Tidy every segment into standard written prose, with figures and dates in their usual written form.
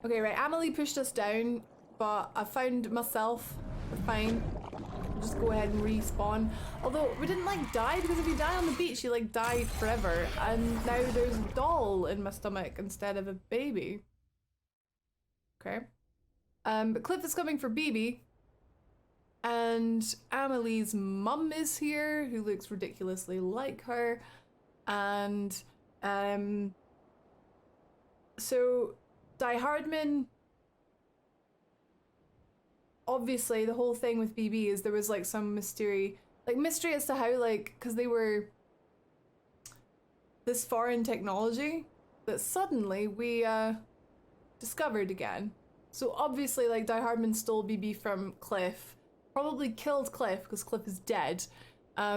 Okay, right, Amelie pushed us down, but I found myself. We're fine. We'll just go ahead and respawn. Although, we didn't like die, because if you die on the beach, you like die forever. And now there's a doll in my stomach instead of a baby. Okay. But Cliff is coming for BB. And Amelie's mum is here, who looks ridiculously like her. And, so die-hardman, obviously the whole thing with BB is there was like some mystery as to how, like, because they were this foreign technology that suddenly we discovered again. So obviously, like, die-hardman stole BB from Cliff, probably killed Cliff because Cliff is dead. I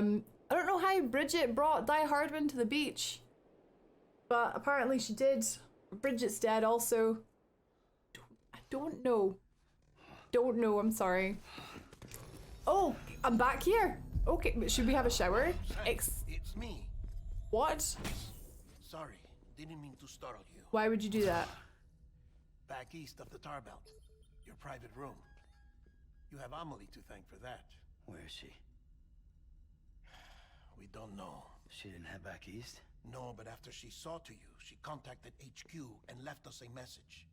don't know how Bridget brought die-hardman to the beach, but apparently she did. Bridget's dead also. I don't know. Don't know, I'm sorry. Oh, I'm back here. Okay, but should we have a shower? It's me. What? Sorry, didn't mean to startle you. Why would you do that? Back east of the tar belt. Your private room. You have Amelie to thank for that. Where is she? We don't know. She didn't head back east? No, but after she saw to you, she contacted HQ and left us a message.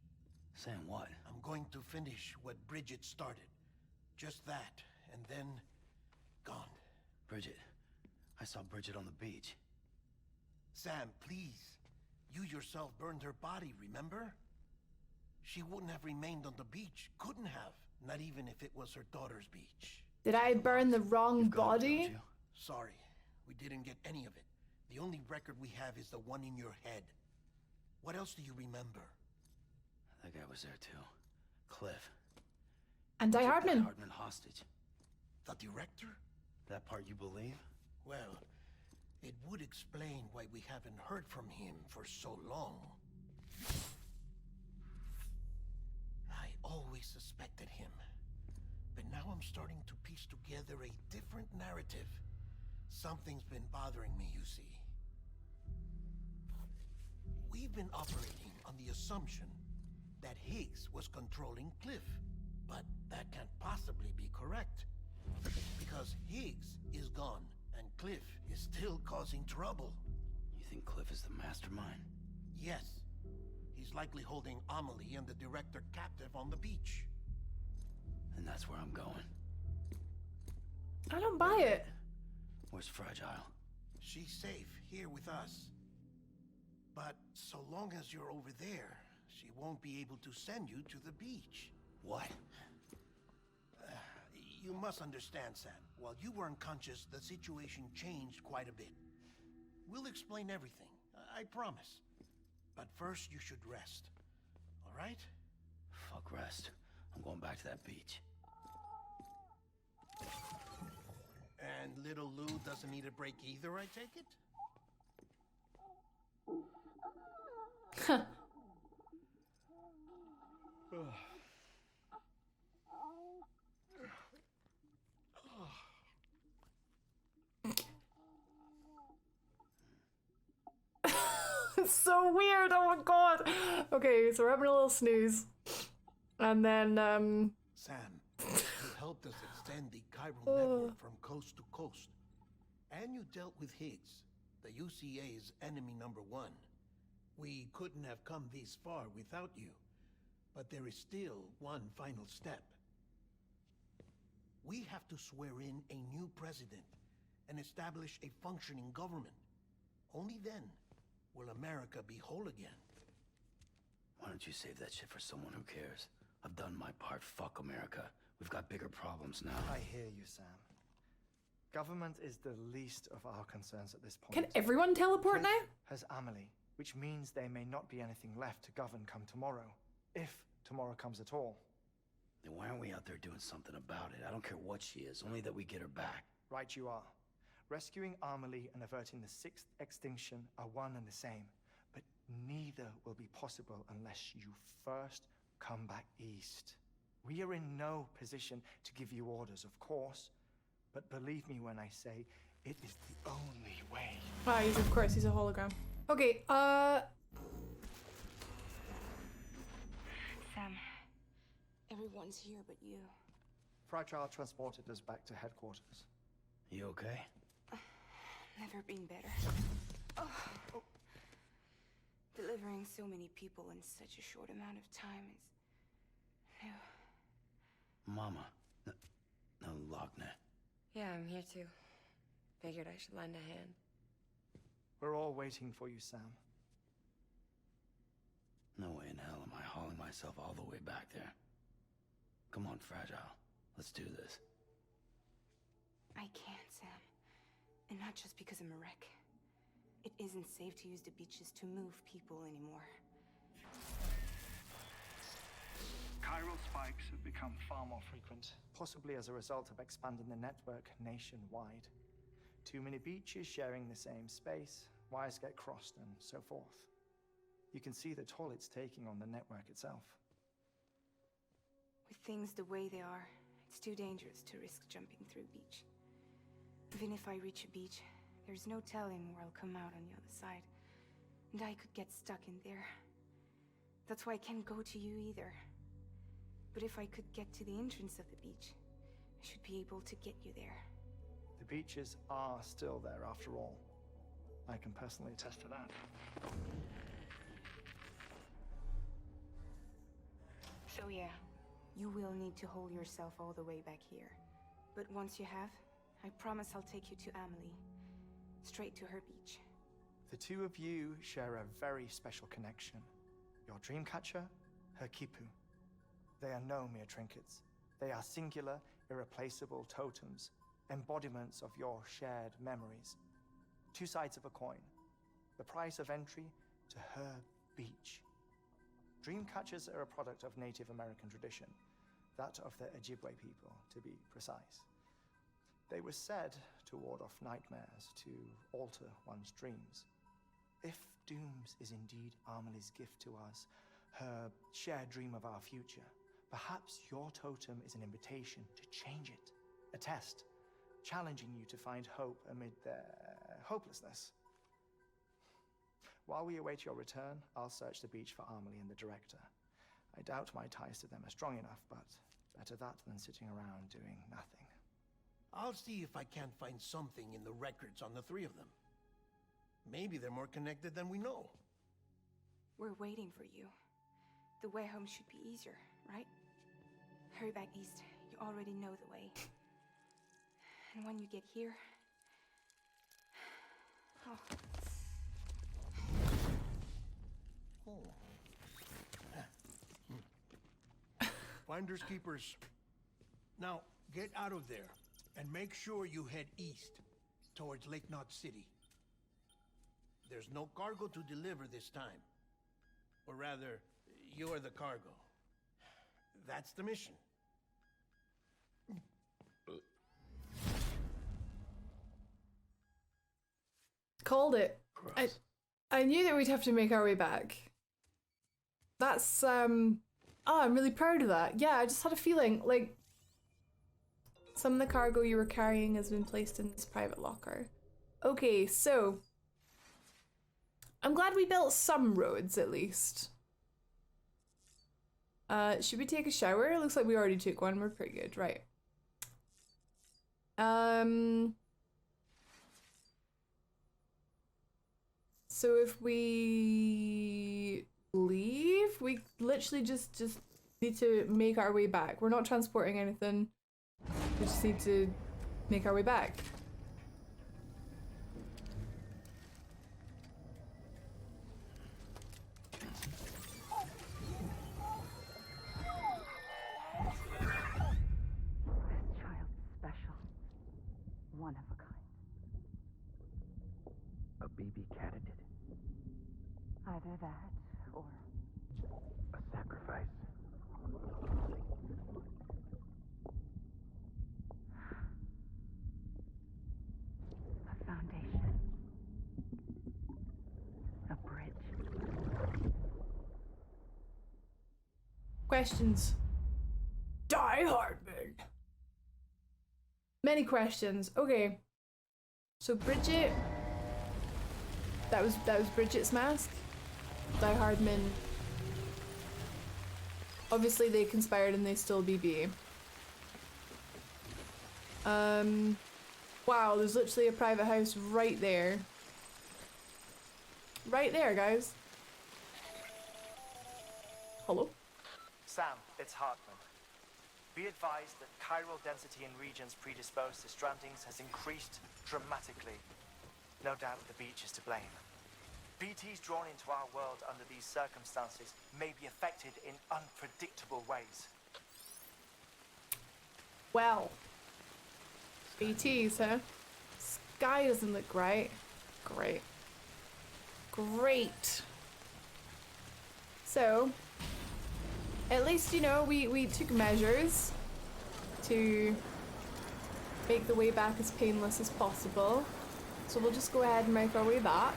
Saying what? I'm going to finish what Bridget started. Just that, and then... gone. Bridget. I saw Bridget on the beach. Sam, please. You yourself burned her body, remember? She wouldn't have remained on the beach. Couldn't have. Not even if it was her daughter's beach. Did I burn the wrong body? Sorry, we didn't get any of it. The only record we have is the one in your head. What else do you remember? That guy was there too. Cliff. And die-hardman. Die-hardman hostage. The director? That part you believe? Well, it would explain why we haven't heard from him for so long. I always suspected him. But now I'm starting to piece together a different narrative. Something's been bothering me, you see. We've been operating on the assumption that Higgs was controlling Cliff. But that can't possibly be correct. Because Higgs is gone, and Cliff is still causing trouble. You think Cliff is the mastermind? Yes. He's likely holding Amelie and the director captive on the beach. And that's where I'm going. I don't buy it. Where's Fragile? She's safe here with us. But so long as you're over there, she won't be able to send you to the beach. What? You must understand, Sam. While you were unconscious, the situation changed quite a bit. We'll explain everything, I promise. But first, you should rest. All right? Fuck rest. I'm going back to that beach. And little Lou doesn't need a break either, I take it? It's so weird, oh my god. Okay, so we're having a little snooze. And then, Sam, you helped us extend the chiral network from coast to coast. And you dealt with Higgs, the UCA's enemy #1. We couldn't have come this far without you. But there is still one final step. We have to swear in a new president and establish a functioning government. Only then will America be whole again. Why don't you save that shit for someone who cares? I've done my part. Fuck America. We've got bigger problems now. I hear you, Sam. Government is the least of our concerns at this point. can everyone teleport now? Has Amelie, which means there may not be anything left to govern come tomorrow. If tomorrow comes at all. Then why aren't we out there doing something about it? I don't care what she is, only that we get her back. Right you are. Rescuing Amelie and averting the 6th extinction are one and the same. But neither will be possible unless you first come back east. We are in no position to give you orders, of course. But believe me when I say, it is the only way. Ah, of course, he's a hologram. Okay, Everyone's here but you. Fragile transported us back to headquarters. You okay? Never been better. Oh. Delivering so many people in such a short amount of time is... No. Mama. No, Lochner. Yeah, I'm here too. Figured I should lend a hand. We're all waiting for you, Sam. No way in hell am I hauling myself all the way back there. Come on, Fragile. Let's do this. I can't, Sam. And not just because I'm a wreck. It isn't safe to use the beaches to move people anymore. Chiral spikes have become far more frequent, possibly as a result of expanding the network nationwide. Too many beaches sharing the same space, wires get crossed, and so forth. You can see the toll it's taking on the network itself. With things the way they are, it's too dangerous to risk jumping through a beach. Even if I reach a beach, there's no telling where I'll come out on the other side. And I could get stuck in there. That's why I can't go to you either. But if I could get to the entrance of the beach, I should be able to get you there. The beaches are still there after all. I can personally attest to that. So yeah, you will need to hold yourself all the way back here. But once you have, I promise I'll take you to Amelie. Straight to her beach. The two of you share a very special connection. Your dreamcatcher, her Kipu. They are no mere trinkets. They are singular, irreplaceable totems, embodiments of your shared memories. Two sides of a coin. The price of entry to her beach. Dreamcatchers are a product of Native American tradition, that of the Ojibwe people, to be precise. They were said to ward off nightmares, to alter one's dreams. If Dooms is indeed Amelie's gift to us, her shared dream of our future, perhaps your totem is an invitation to change it. A test, challenging you to find hope amid their hopelessness. While we await your return, I'll search the beach for Amelie and the director. I doubt my ties to them are strong enough, but better that than sitting around doing nothing. I'll see if I can't find something in the records on the three of them. Maybe they're more connected than we know. We're waiting for you. The way home should be easier, right? Hurry back east. You already know the way. And when you get here... Oh. Finders keepers. Now, get out of there, and make sure you head east, towards Lake Knot City. There's no cargo to deliver this time. Or rather, you're the cargo. That's the mission. Called it. I knew that we'd have to make our way back. That's, oh, I'm really proud of that. Yeah, I just had a feeling, like, some of the cargo you were carrying has been placed in this private locker. Okay, so I'm glad we built some roads, at least. Should we take a shower? It looks like we already took one. We're pretty good, right. So if we leave, we literally just need to make our way back. We're not transporting anything. We just need to make our way back. This child's special. One of a kind. A baby candidate. Either that, or... A sacrifice. a foundation. A bridge. Questions. Die-hardman. Many questions. Okay. So Bridget. That was Bridget's mask. Die-hardman. Obviously they conspired and they still BB. Wow, there's literally a private house right there. Right there, guys. Hello? Sam, it's Hartman. Be advised that chiral density in regions predisposed to strandings has increased dramatically. No doubt the beach is to blame. BTs drawn into our world under these circumstances may be affected in unpredictable ways. Well. BTs, huh? Sky doesn't look great. Great. Great. So, at least, you know, we took measures to make the way back as painless as possible. So we'll just go ahead and make our way back.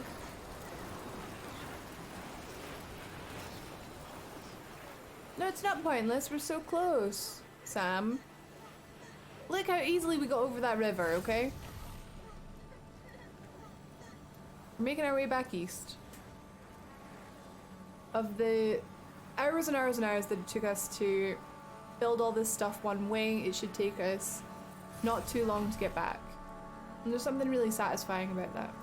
No, it's not pointless. We're so close, Sam. Look how easily we got over that river, okay? We're making our way back east. Of the hours and hours and hours that it took us to build all this stuff one way, it should take us not too long to get back. And there's something really satisfying about that.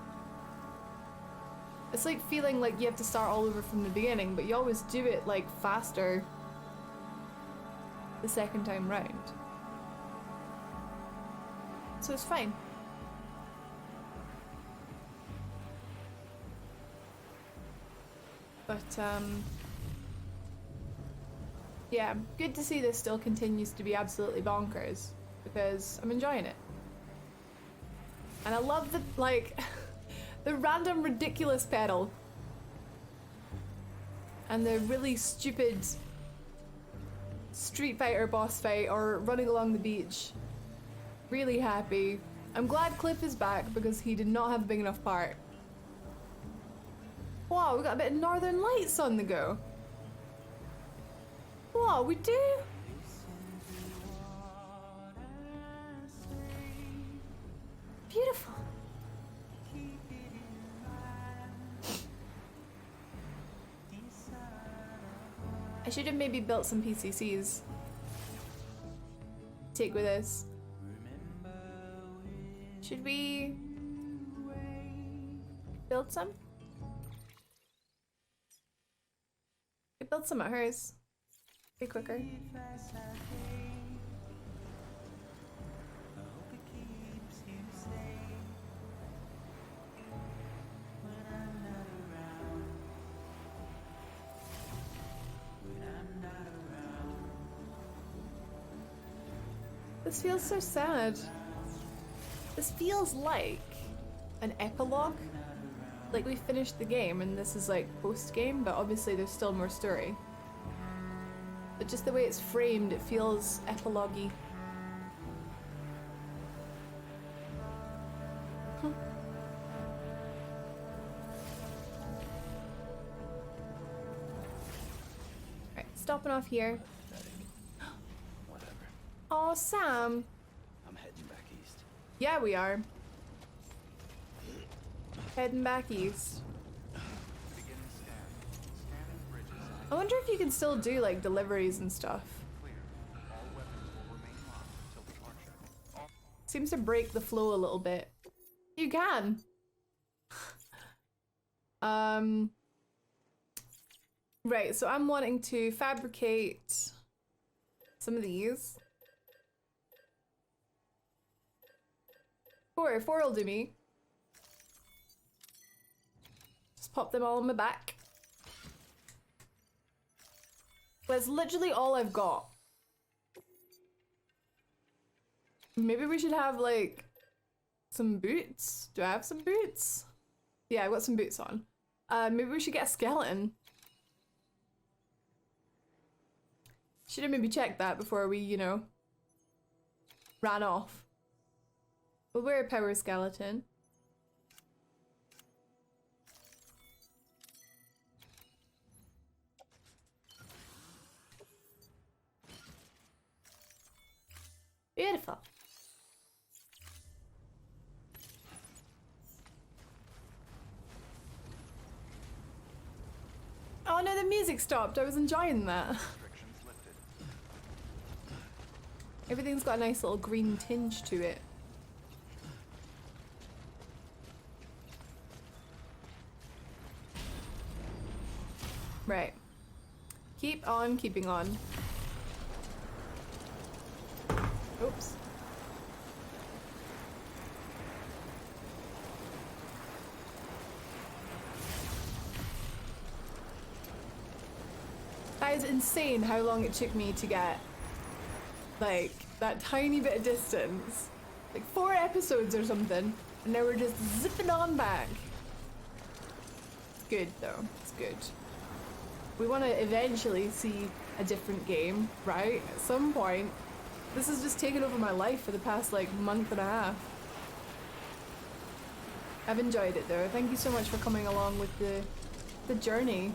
It's like feeling like you have to start all over from the beginning, but you always do it like faster the second time round. So it's fine. But yeah, good to see this still continues to be absolutely bonkers, because I'm enjoying it. And I love the, like, the random ridiculous pedal. And the really stupid Street Fighter boss fight or running along the beach. Really happy. I'm glad Cliff is back because he did not have a big enough part. Wow, we got a bit of Northern Lights on the go. Wow, we do? Beautiful. I should have maybe built some PCCs. Take with us. Should we build some? We build some at hers. Be quicker. This feels so sad. This feels like an epilogue. Like we finished the game and this is like post-game, but obviously there's still more story. But just the way it's framed, it feels epilogue-y. Huh. Alright, stopping off here. Whatever. Oh, Sam. I'm heading back east. Yeah, we are. Heading back east. I wonder if you can still do like deliveries and stuff. Seems to break the flow a little bit. You can. Right, so I'm wanting to fabricate some of these. Four will do me. Just pop them all on my back. That's literally all I've got. Maybe we should have like some boots. Do I have some boots? Yeah, I've got some boots on. Maybe we should get a skeleton. Should have maybe checked that before we, you know, ran off. We'll wear a power skeleton. Beautiful. Oh no, the music stopped. I was enjoying that. Everything's got a nice little green tinge to it. Right. Keep on keeping on. Oops. That is insane how long it took me to get, like, that tiny bit of distance. Like 4 episodes or something, and now we're just zipping on back. Good though, it's good. We want to eventually see a different game, right? At some point. This has just taken over my life for the past like month and a half. I've enjoyed it though. Thank you so much for coming along with the journey.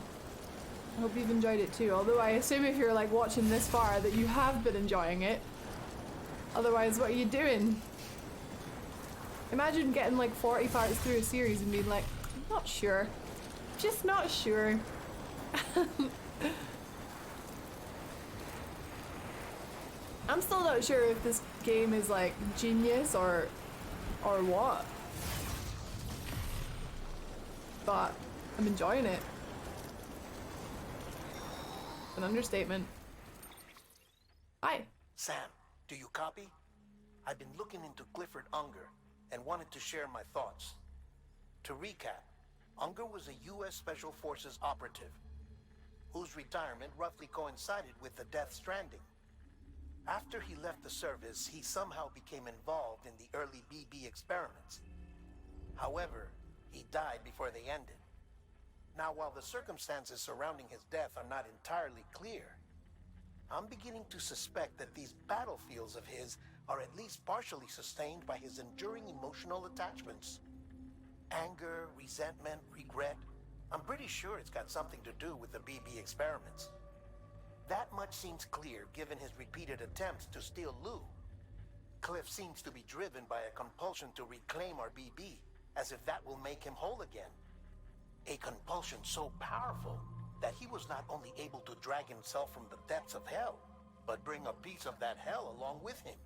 I hope you've enjoyed it too. Although I assume if you're like watching this far that you have been enjoying it. Otherwise, what are you doing? Imagine getting like 40 parts through a series and being like, I'm not sure. Just not sure. I'm still not sure if this game is like genius or what. But I'm enjoying it. An understatement. Hi. Sam, do you copy? I've been looking into Clifford Unger and wanted to share my thoughts. To recap, Unger was a U.S. Special Forces operative whose retirement roughly coincided with the Death Stranding. After he left the service, he somehow became involved in the early BB experiments. However, he died before they ended. Now, while the circumstances surrounding his death are not entirely clear, I'm beginning to suspect that these battlefields of his are at least partially sustained by his enduring emotional attachments. Anger, resentment, regret. I'm pretty sure it's got something to do with the BB experiments. That much seems clear given his repeated attempts to steal Lou. Cliff seems to be driven by a compulsion to reclaim our BB, as if that will make him whole again. A compulsion so powerful that he was not only able to drag himself from the depths of hell, but bring a piece of that hell along with him.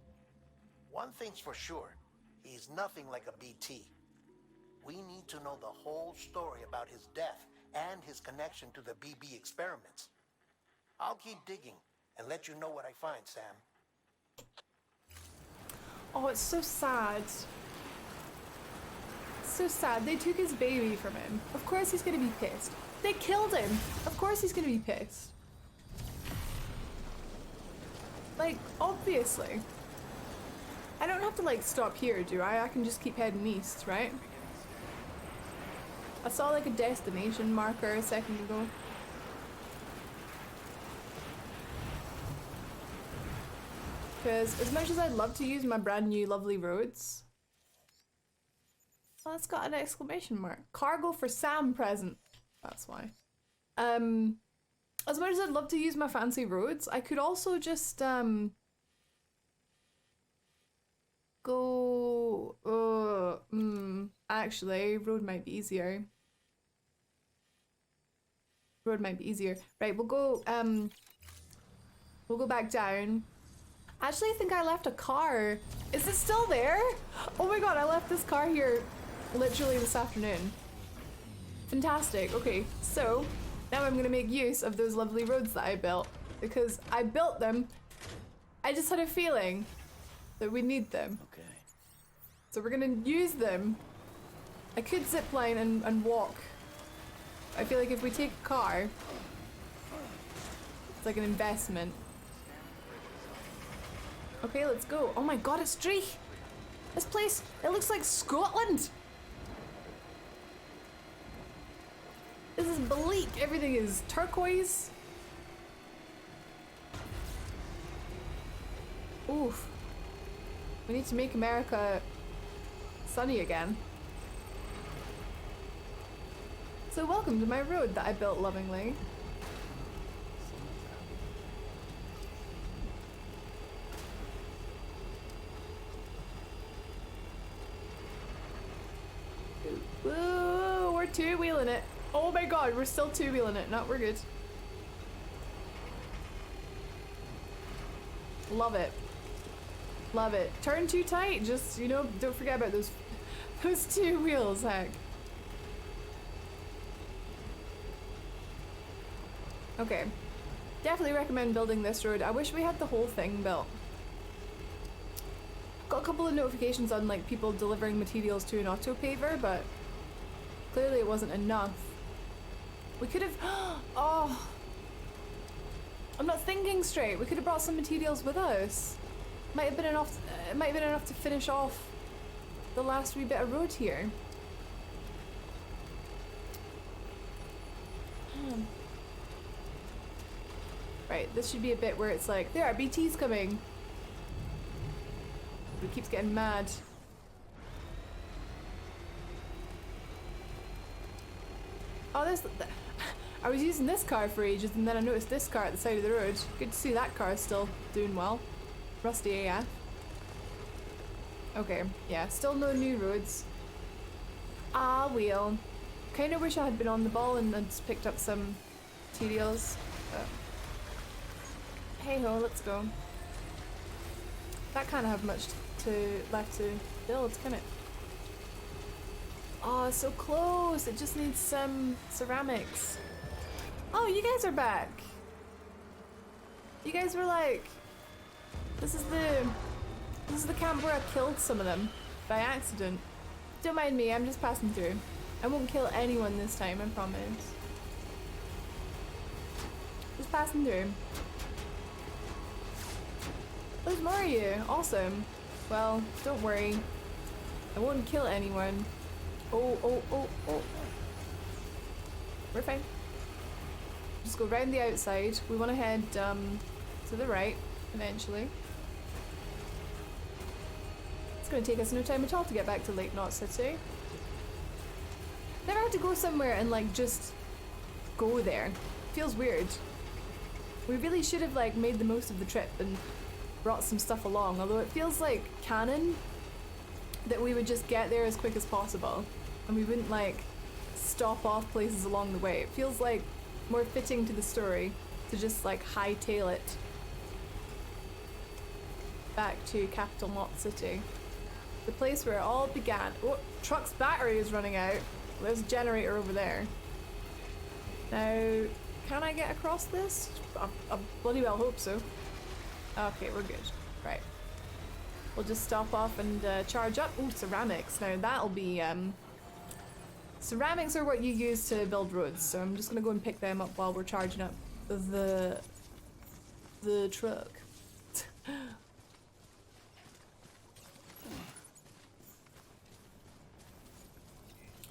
One thing's for sure, he's nothing like a BT. We need to know the whole story about his death and his connection to the BB experiments. I'll keep digging and let you know what I find, Sam. Oh, it's so sad. So sad. They took his baby from him. Of course he's gonna be pissed. They killed him. Of course he's gonna be pissed. Like, obviously. I don't have to like stop here, do I? I can just keep heading east, right? I saw like a destination marker a second ago. Because as much as I'd love to use my brand new lovely roads, well, it's got an exclamation mark. Cargo for Sam present. That's why. As much as I'd love to use my fancy roads, I could also just go. Actually, road might be easier. Road might be easier. Right, we'll go back down. Actually, I think I left a car. Is it still there? Oh my god, I left this car here literally this afternoon. Fantastic. Okay, so now I'm gonna make use of those lovely roads that I built, because I built them. I just had a feeling that we need them. Okay. So we're gonna use them. I could zipline and walk. I feel like if we take a car, it's like an investment. Okay, let's go. Oh my god, it's Dree! This place, it looks like Scotland! This is bleak. Everything is turquoise. Oof. We need to make America sunny again. So welcome to my road that I built lovingly. Whoa, we're two-wheeling it. Oh my god, we're still two-wheeling it. No, we're good. Love it. Love it. Turn too tight. Just, you know, don't forget about those two wheels, heck. Okay. Definitely recommend building this road. I wish we had the whole thing built. Got a couple of notifications on like people delivering materials to an auto paver, but clearly it wasn't enough. We could have oh, I'm not thinking straight. We could have brought some materials with us. Might have been enough. It might have been enough to finish off the last wee bit of road here. Right, this should be a bit where it's like, there are BTs coming. But it keeps getting mad. Oh, I was using this car for ages and then I noticed this car at the side of the road. Good to see that car is still doing well. Rusty AF. Okay, yeah, still no new roads. Ah, well. Kinda wish I had been on the ball and just picked up some materials. Hey ho, let's go. That can't have much left to build, can it? Oh, so close. It just needs some ceramics. Oh, you guys are back. You guys were like, this is the camp where I killed some of them by accident. Don't mind me, I'm just passing through. I won't kill anyone this time, I promise. Just passing through. There's more of you. Awesome. Well, don't worry. I won't kill anyone. Oh. We're fine. Just go round the outside. We want to head to the right, eventually. It's going to take us no time at all to get back to Lake Knot City. Never had to go somewhere and like just go there. Feels weird. We really should have like made the most of the trip and brought some stuff along, although it feels like canon that we would just get there as quick as possible and we wouldn't like stop off places along the way. It feels like more fitting to the story to just like hightail it back to Capital Knot City, the place where it all began. Oh, truck's battery is running out. There's a generator over there. Now, can I get across this? I bloody well hope so. Okay, we're good. Right. We'll just stop off and charge up. Ooh, ceramics. Now that'll be, ceramics are what you use to build roads, so I'm just gonna go and pick them up while we're charging up the truck.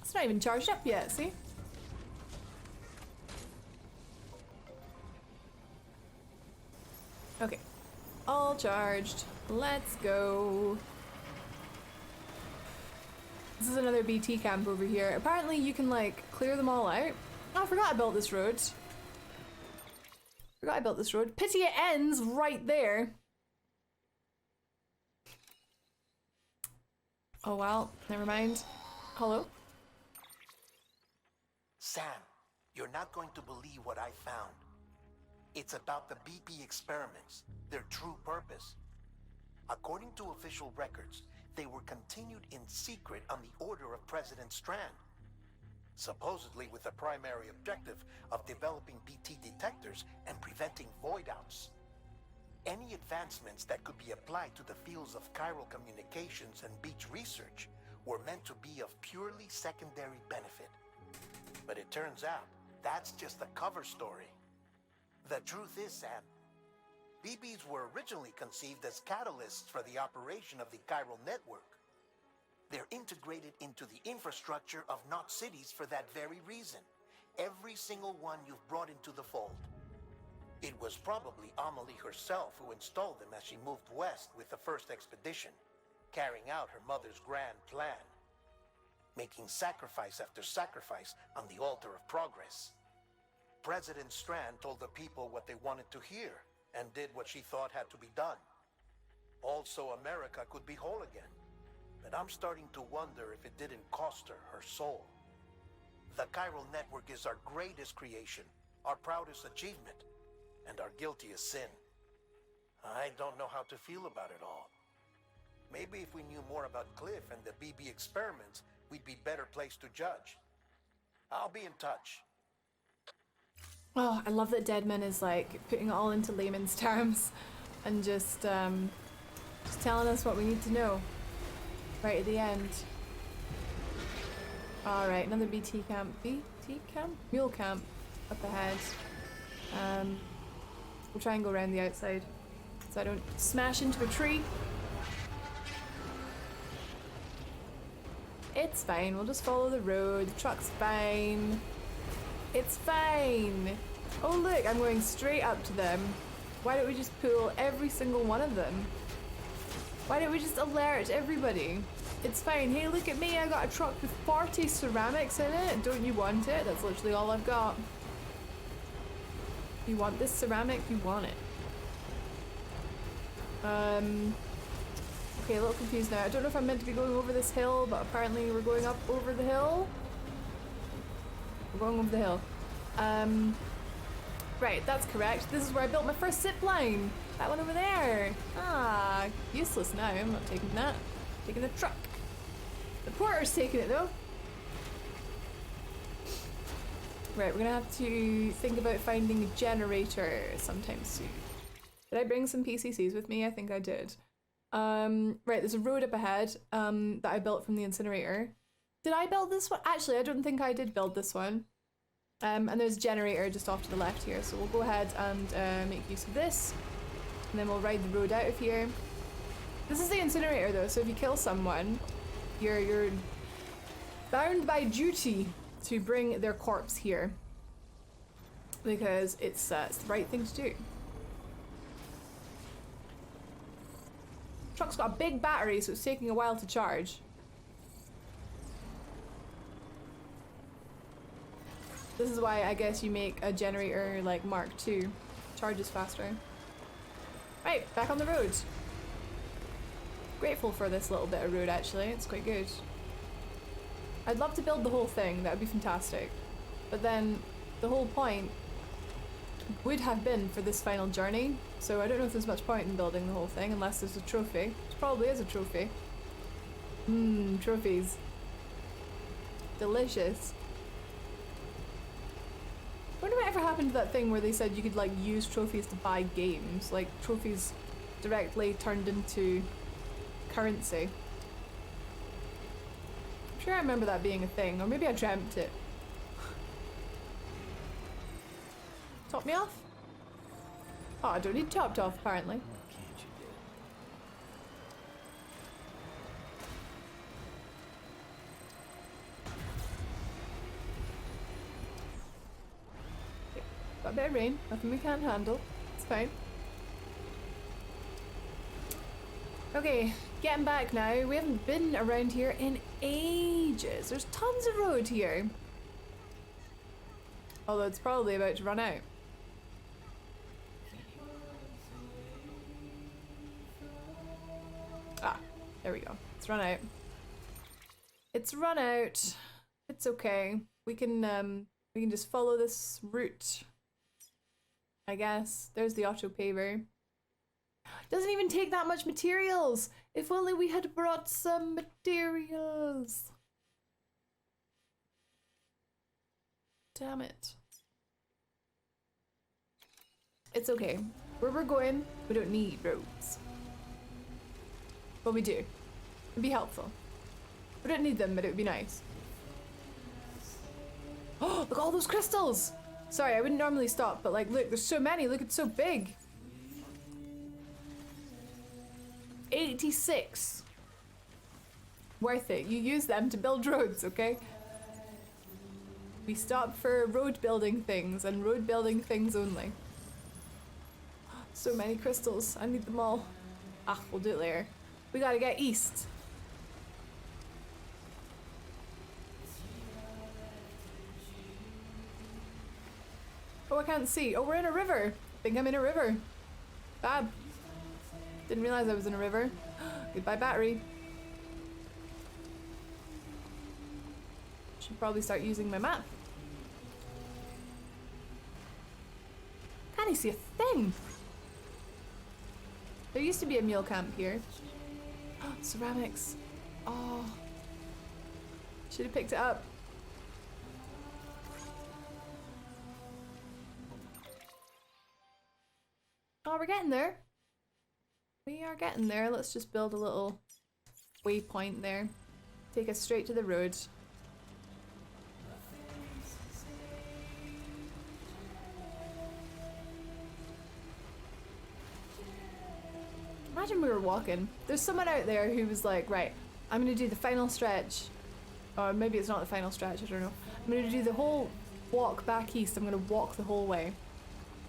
It's not even charged up yet, see? Okay. All charged. Let's go. This is another BT camp over here. Apparently you can like clear them all out. Oh, I forgot I built this road. Pity it ends right there. Oh well, never mind. Hello? Sam, you're not going to believe what I found. It's about the BP experiments, their true purpose. According to official records, they were continued in secret on the order of President Strand, supposedly with the primary objective of developing BT detectors and preventing void-outs. Any advancements that could be applied to the fields of chiral communications and beach research were meant to be of purely secondary benefit. But it turns out, that's just a cover story. The truth is, Sam, BBs were originally conceived as catalysts for the operation of the chiral network. They're integrated into the infrastructure of Knot cities for that very reason. Every single one you've brought into the fold. It was probably Amelie herself who installed them as she moved west with the first expedition, carrying out her mother's grand plan, making sacrifice after sacrifice on the altar of progress. President Strand told the people what they wanted to hear and did what she thought had to be done. Also, America could be whole again. But I'm starting to wonder if it didn't cost her her soul. The chiral network is our greatest creation, our proudest achievement, and our guiltiest sin. I don't know how to feel about it all. Maybe if we knew more about Cliff and the BB experiments, we'd be better placed to judge. I'll be in touch. Oh, I love that Deadman is like putting it all into layman's terms and just telling us what we need to know right at the end. Alright, another BT camp. BT camp? Mule camp up ahead. We'll try and go around the outside so I don't smash into a tree. It's fine, we'll just follow the road. The truck's fine. It's fine. Oh look, I'm going straight up to them. Why don't we just pull every single one of them? Why don't we just alert everybody? It's fine. Hey, look at me, I got a truck with 40 ceramics in it. Don't you want it? That's literally all I've got. You want this ceramic? You want it. Okay, a little confused now. I don't know if I'm meant to be going over this hill, but apparently we're going up over the hill. We're going over the hill. Right, that's correct. This is where I built my first zip line. That one over there. Ah, useless now. I'm not taking that. I'm taking the truck. The porter's taking it though. Right, we're gonna have to think about finding a generator sometime soon. Did I bring some PCCs with me? I think I did. Right, there's a road up ahead that I built from the incinerator. Did I build this one? Actually, I don't think I did build this one. And there's a generator just off to the left here, so we'll go ahead and make use of this. And then we'll ride the road out of here. This is the incinerator though, so if you kill someone, you're bound by duty to bring their corpse here. Because it's the right thing to do. Truck's got a big battery, so it's taking a while to charge. This is why I guess you make a generator like Mark II. Charges faster. Right, back on the road. Grateful for this little bit of road actually, it's quite good. I'd love to build the whole thing, that would be fantastic. But then the whole point would have been for this final journey, so I don't know if there's much point in building the whole thing unless there's a trophy. There probably is a trophy. Trophies. Delicious. I wonder what ever happened to that thing where they said you could like use trophies to buy games, like trophies directly turned into currency. I'm sure I remember that being a thing, or maybe I dreamt it. Top me off? Oh, I don't need topped off apparently. What can't you do? Got a bit of rain, nothing we can't handle. It's fine. Okay, getting back now. We haven't been around here in ages. There's tons of road here. Although it's probably about to run out. Ah, there we go. It's run out. It's run out. It's okay. We can just follow this route. I guess. There's the auto paver. Doesn't even take that much materials. If only we had brought some materials. Damn it. It's okay. Where we're going, we don't need roads. But we do. It'd be helpful. We don't need them, but it would be nice. Oh, look at all those crystals! Sorry, I wouldn't normally stop, but like, look, there's so many. Look, it's so big. 86. Worth it. You use them to build roads, okay? We stop for road building things and road building things only. So many crystals. I need them all. Ah, we'll do it later. We gotta get east. Oh, I can't see. Oh, we're in a river. I think I'm in a river. Fab. Didn't realize I was in a river. Goodbye, battery. Should probably start using my map. Can't see a thing. There used to be a mule camp here. Ceramics. Oh. Should have picked it up. Oh, we're getting there. We are getting there. Let's just build a little waypoint there. Take us straight to the road. Imagine we were walking. There's someone out there who was like, right, I'm gonna do the final stretch. Or maybe it's not the final stretch, I don't know. I'm gonna do the whole walk back east. I'm gonna walk the whole way.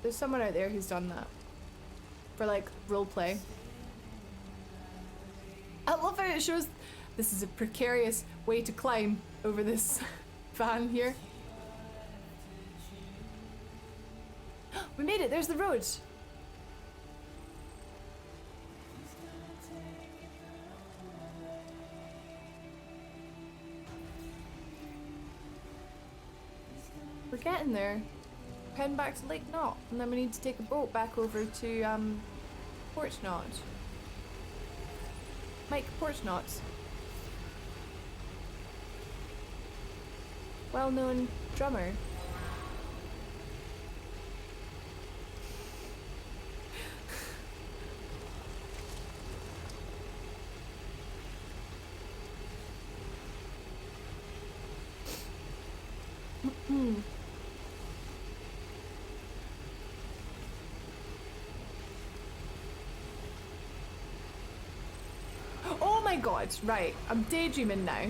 There's someone out there who's done that. For like roleplay. I love how it shows this is a precarious way to climb over this van here. We made it, there's the road. We're getting there. Heading back to Lake Knot, and then we need to take a boat back over to Port Knot. Mike Portnot. Well-known drummer. Oh my god, right. I'm daydreaming now.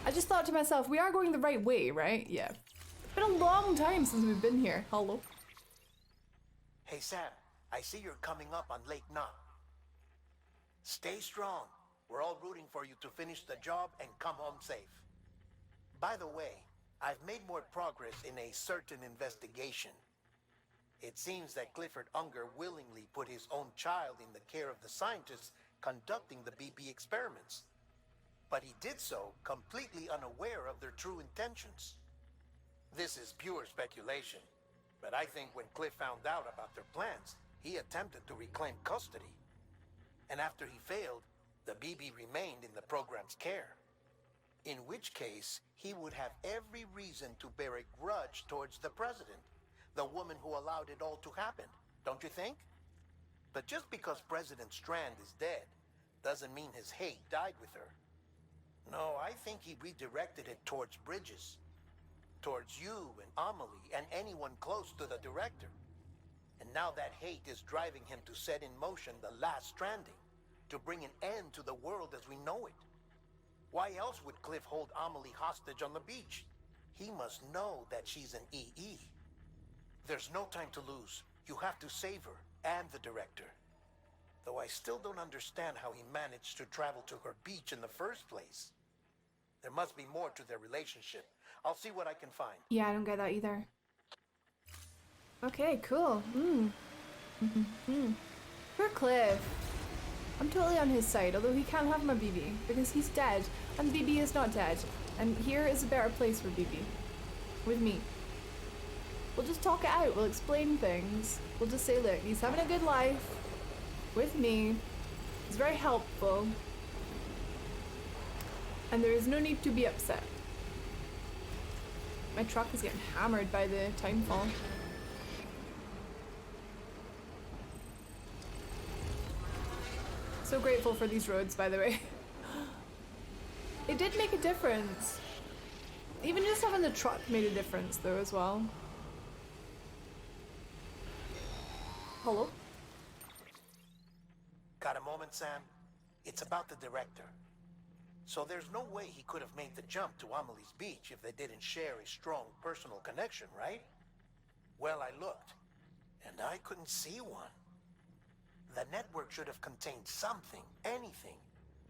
I just thought to myself, we are going the right way, right? Yeah. It's been a long time since we've been here. Hello. Hey Sam, I see you're coming up on Lake Knot. Stay strong. We're all rooting for you to finish the job and come home safe. By the way, I've made more progress in a certain investigation. It seems that Clifford Unger willingly put his own child in the care of the scientists conducting the BB experiments. But he did so completely unaware of their true intentions. This is pure speculation, but I think when Cliff found out about their plans, he attempted to reclaim custody. And after he failed, the BB remained in the program's care. In which case, he would have every reason to bear a grudge towards the president, the woman who allowed it all to happen, don't you think? But just because President Strand is dead, doesn't mean his hate died with her. No, I think he redirected it towards Bridges. Towards you and Amelie and anyone close to the director. And now that hate is driving him to set in motion the last Stranding, to bring an end to the world as we know it. Why else would Cliff hold Amelie hostage on the beach? He must know that she's an EE. There's no time to lose. You have to save her and the director. Though I still don't understand how he managed to travel to her beach in the first place. There must be more to their relationship. I'll see what I can find. Yeah, I don't get that either. Okay, cool. Poor Cliff. I'm totally on his side, although he can't have my BB, because he's dead, and BB is not dead. And here is a better place for BB. With me. We'll just talk it out, we'll explain things. We'll just say, look, he's having a good life. With me. He's very helpful. And there is no need to be upset. My truck is getting hammered by the timefall. So grateful for these roads, by the way. It did make a difference. Even just having the truck made a difference, though, as well. Hello? Got a moment, Sam? It's about the director. So there's no way he could have made the jump to Amelie's beach if they didn't share a strong personal connection, right? Well, I looked, and I couldn't see one. The network should have contained something, anything,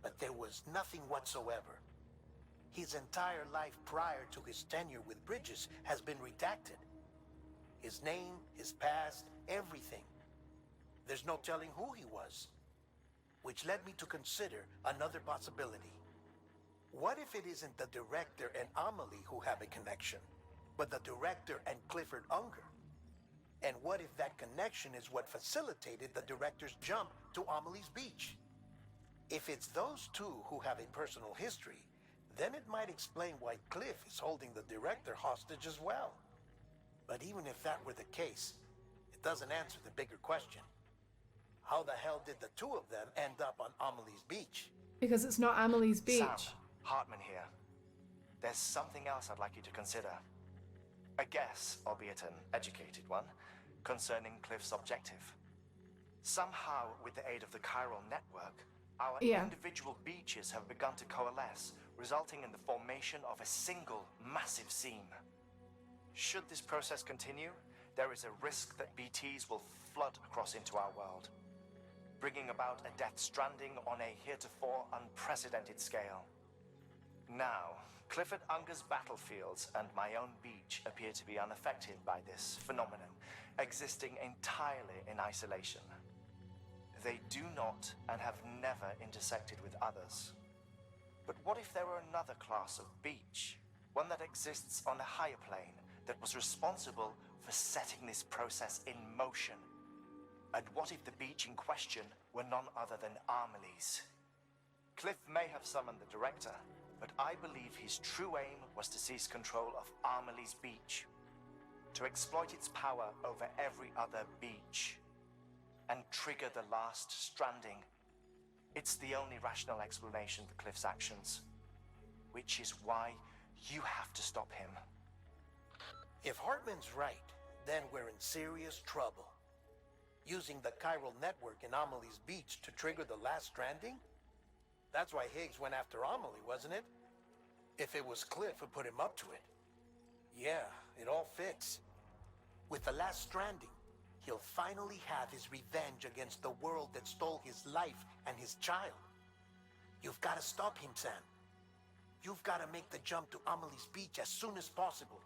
but there was nothing whatsoever. His entire life prior to his tenure with Bridges has been redacted. His name, his past, everything. There's no telling who he was. Which led me to consider another possibility. What if it isn't the director and Amelie who have a connection, but the director and Clifford Unger? And what if that connection is what facilitated the director's jump to Amelie's beach? If it's those two who have a personal history, then it might explain why Cliff is holding the director hostage as well. But even if that were the case, it doesn't answer the bigger question. How the hell did the two of them end up on Amelie's beach? Because it's not Amelie's beach. Sam, Hartman here. There's something else I'd like you to consider. A guess, albeit an educated one, concerning Cliff's objective. Somehow, with the aid of the chiral network, our individual beaches have begun to coalesce, resulting in the formation of a single massive seam. Should this process continue, there is a risk that BTs will flood across into our world, bringing about a death stranding on a heretofore unprecedented scale. Now, Clifford Unger's battlefields and my own beach appear to be unaffected by this phenomenon, existing entirely in isolation. They do not and have never intersected with others. But what if there were another class of beach, one that exists on a higher plane, that was responsible for setting this process in motion? And what if the beach in question were none other than Amelie's? Cliff may have summoned the director, but I believe his true aim was to seize control of Amelie's beach, to exploit its power over every other beach, and trigger the last stranding. It's the only rational explanation for Cliff's actions, which is why you have to stop him. If Hartman's right, then we're in serious trouble. Using the chiral network in Amelie's beach to trigger the last stranding? That's why Higgs went after Amelie, wasn't it? If it was Cliff who put him up to it. Yeah, it all fits. With the last stranding, he'll finally have his revenge against the world that stole his life and his child. You've got to stop him, Sam. You've got to make the jump to Amelie's beach as soon as possible.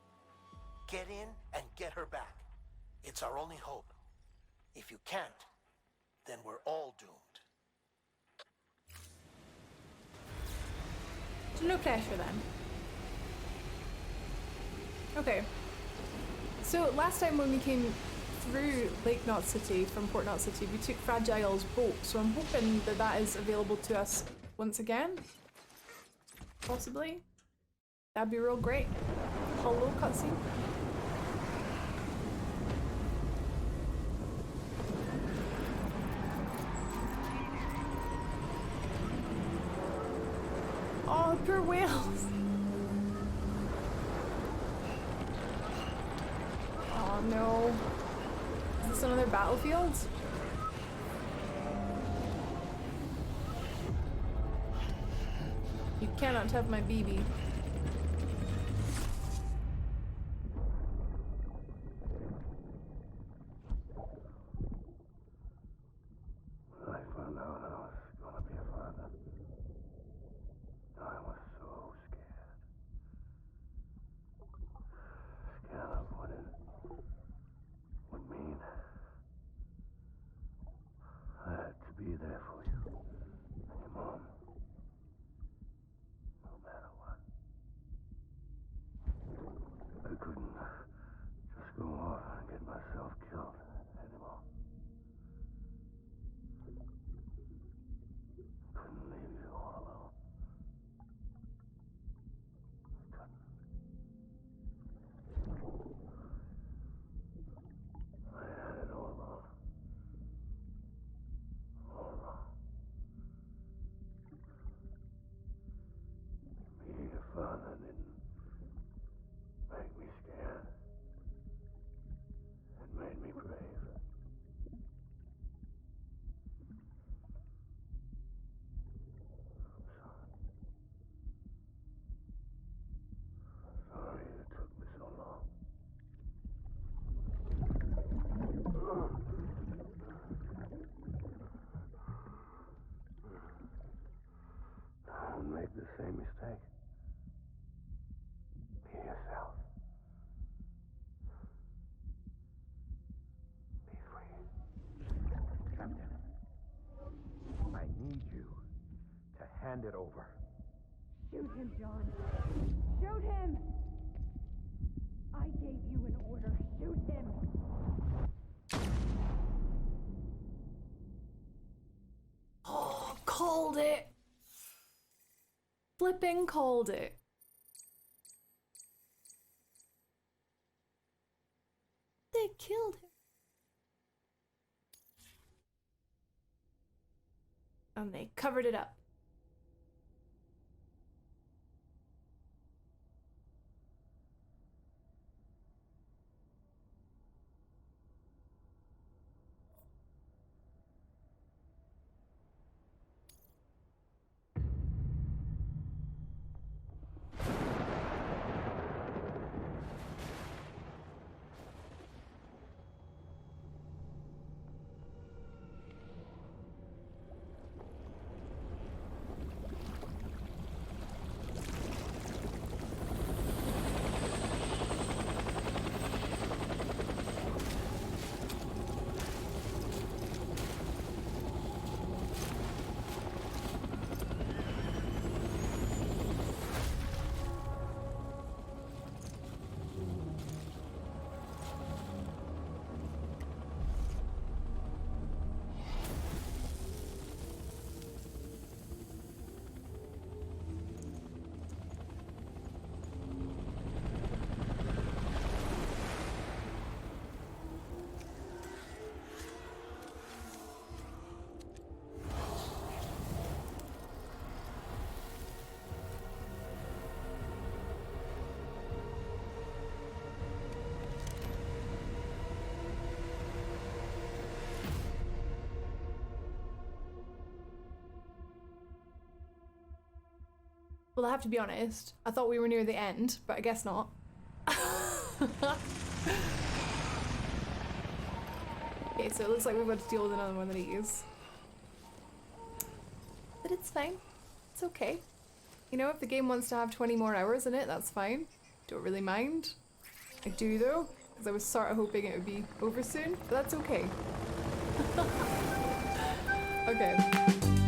Get in and get her back. It's our only hope. If you can't, then we're all doomed. No pressure then. Okay. So last time when we came through Lake Knot City from Port Knot City, we took Fragile's boat, so I'm hoping that that is available to us once again. Possibly. That'd be real great. Hello, cutscene. Oh, poor whales. Oh no. Is this another battlefield? You cannot have my BB. When I found out I was gonna be a father, I was so scared. Scared of what it would mean. I had to be there for you and your mom. No matter what. I couldn't just go off and get myself killed anymore. Couldn't leave you all alone. I had it all wrong. All wrong. Being a father didn't make me scared. It made me brave. Sorry it took me so long. Don't make the same mistake. Be yourself. Be free. Captain, I need you to hand it over. Shoot him, John. Shoot him! I gave you an order. Shoot him! Oh, Cole! Called it. Flipping called it. They killed him. And they covered it up. Well, I have to be honest, I thought we were near the end, but I guess not. Okay, so it looks like we've got to deal with another one of these. But it's fine. It's okay. You know, if the game wants to have 20 more hours in it, that's fine. Don't really mind. I do though, because I was sort of hoping it would be over soon, but that's okay. Okay.